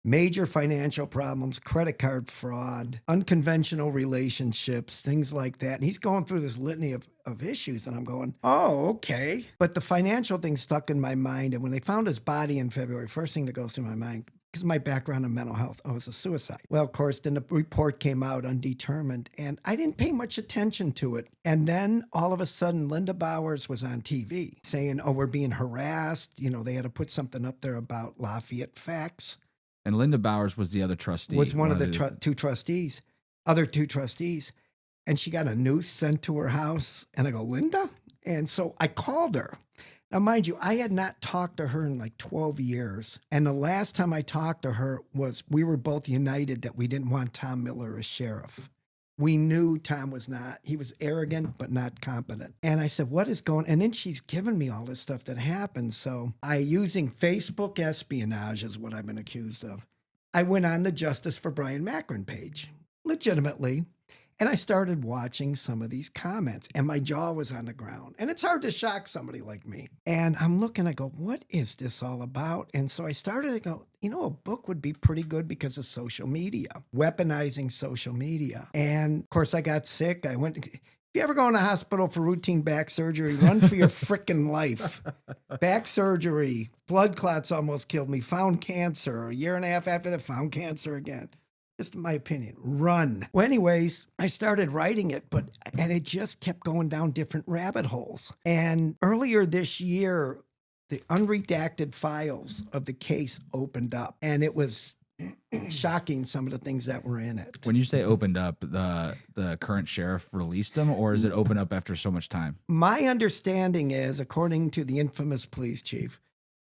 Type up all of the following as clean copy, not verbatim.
major financial problems, credit card fraud, unconventional relationships, things like that. And he's going through this litany of issues. And I'm going, oh, okay. But the financial thing stuck in my mind. And when they found his body in February, first thing that goes through my mind, because of my background in mental health, I was a suicide. Well, of course, then the report came out undetermined, and I didn't pay much attention to it. And then all of a sudden, Linda Bowers was on TV saying, oh, we're being harassed. You know, they had to put something up there about Lafayette facts. And Linda Bowers was the other trustee. Was one of the other two trustees. And she got a noose sent to her house. And I go, Linda? And so I called her. Now, mind you, I had not talked to her in like 12 years. And the last time I talked to her was we were both united that we didn't want Tom Miller as sheriff. We knew Tom was not, he was arrogant, but not competent. And I said, what is going on? And then she's given me all this stuff that happened. So using Facebook espionage is what I've been accused of. I went on the Justice for Bryon Macron page, legitimately. And I started watching some of these comments, and my jaw was on the ground. And it's hard to shock somebody like me. And I'm looking, I go, what is this all about? And so I started to go, you know, a book would be pretty good because of social media, weaponizing social media. And of course, I got sick. I went, if you ever go in a hospital for routine back surgery, run for your frickin' life. Back surgery, blood clots almost killed me, found cancer. A year and a half after that, found cancer again. Just my opinion, run. Well, anyways, I started writing it, and it just kept going down different rabbit holes. And earlier this year, the unredacted files of the case opened up, and it was shocking, some of the things that were in it. When you say opened up, the current sheriff released them, or is it open up after so much time? My understanding is, according to the infamous police chief,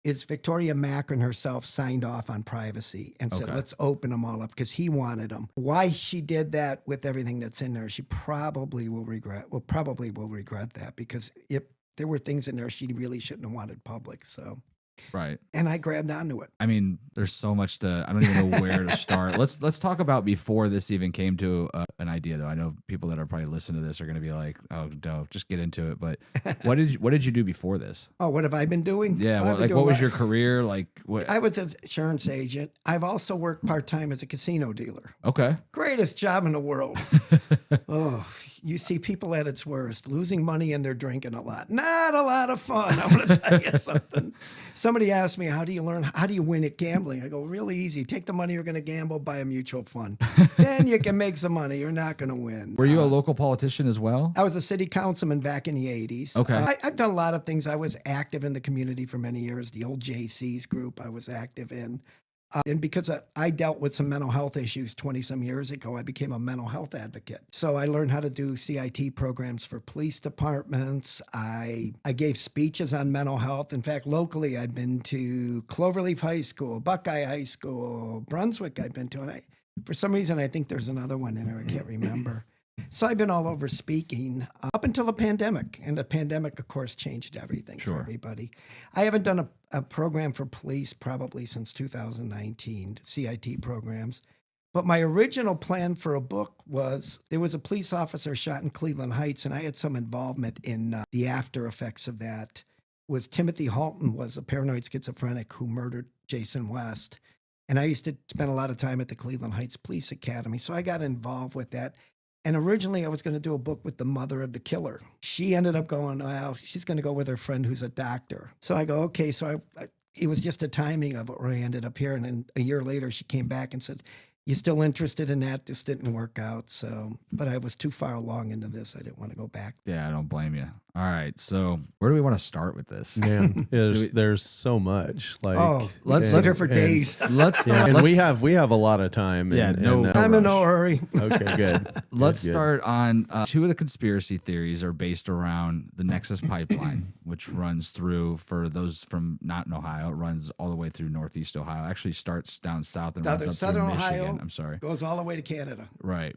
is Victoria Macron herself signed off on privacy and said, let's open them all up because he wanted them. Why she did that with everything that's in there, she probably will regret that, because if there were things in there she really shouldn't have wanted public. So, right. And I grabbed onto it. I mean, there's so much I don't even know where to start. Let's talk about before this even came to an idea, though. I know people that are probably listening to this are going to be like, oh, no, just get into it. But what did you do before this? Oh, what have I been doing? Yeah, what was your career? Like, what? I was an insurance agent. I've also worked part-time as a casino dealer. Okay. Greatest job in the world. Oh, you see people at its worst, losing money and they're drinking a lot. Not a lot of fun. I'm going to tell you something. Somebody asked me, how do you win at gambling? I go, really easy. Take the money you're going to gamble, buy a mutual fund. Then you can make some money. You're not going to win. Were you a local politician as well? I was a city councilman back in the 80s. Okay. I've done a lot of things. I was active in the community for many years. The old JC's group I was active in. And because I dealt with some mental health issues 20-some years ago, I became a mental health advocate. So I learned how to do CIT programs for police departments. I gave speeches on mental health. In fact, locally, I've been to Cloverleaf High School, Buckeye High School, Brunswick I've been to. And for some reason, I think there's another one in there. I can't remember. So I've been all over speaking up until the pandemic. And the pandemic, of course, changed everything for everybody. I haven't done a program for police probably since 2019, CIT programs. But my original plan for a book was, there was a police officer shot in Cleveland Heights, and I had some involvement in the after effects of that. Was Timothy Halton was a paranoid schizophrenic who murdered Jason West. And I used to spend a lot of time at the Cleveland Heights Police Academy. So I got involved with that. And originally I was going to do a book with the mother of the killer. She ended up going, well, she's going to go with her friend who's a doctor. So I go, okay. So it was just a timing of it where I ended up here. And then a year later, she came back and said, you still interested in that? This didn't work out. So, but I was too far along into this. I didn't want to go back. Yeah, I don't blame you. All right. So where do we want to start with this? Man, there's so much. Like, let's sit here for days. Let's start. And we have a lot of time. Yeah, I'm in no hurry. Okay, good. Let's start on two of the conspiracy theories are based around the Nexus Pipeline, which runs through, for those from not in Ohio, it runs all the way through Northeast Ohio. Actually starts down south and runs up Southern through Michigan. Ohio, I'm sorry. Goes all the way to Canada. Right.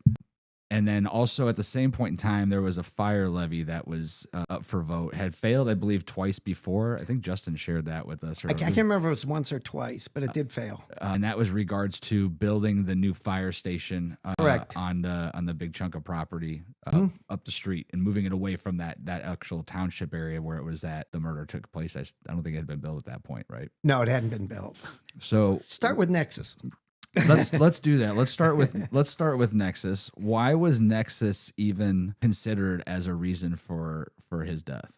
And then also at the same point in time, there was a fire levy that was up for vote. Had failed, I believe, twice before. I think Justin shared that with us. I can't remember if it was once or twice, but it did fail. And that was regards to building the new fire station correct, on the big chunk of property up the street and moving it away from that actual township area where it was that the murder took place. I don't think it had been built at that point, right? No, it hadn't been built. So start with Nexus. let's do that. Let's start with Nexus. Why was Nexus even considered as a reason for his death?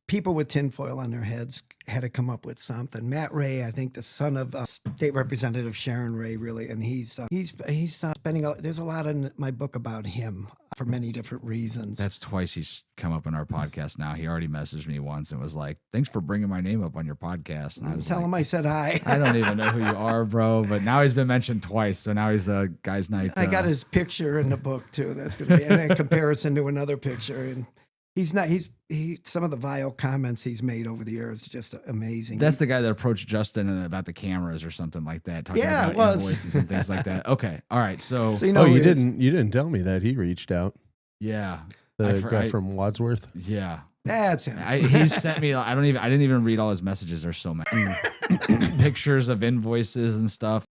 People with tinfoil on their heads had to come up with something. Matt Ray, I think the son of State Representative Sharon Ray, really, and he's spending. There's a lot in my book about him for many different reasons. That's twice he's come up in our podcast now. He already messaged me once and was like, "Thanks for bringing my name up on your podcast." And I was Tell him I said hi. I don't even know who you are, bro. But now he's been mentioned twice, so now he's a guy's night. I got his picture in the book too. That's going to be in comparison to another picture, and he's not. Some of the vile comments he's made over the years is just amazing. That's the guy that approached Justin about the cameras or something like that, talking about invoices and things like that. Okay, all right. So you know, you didn't tell me that he reached out. Yeah, the guy from Wadsworth. Yeah, that's him. He sent me. I didn't even read all his messages. There's so many pictures of invoices and stuff.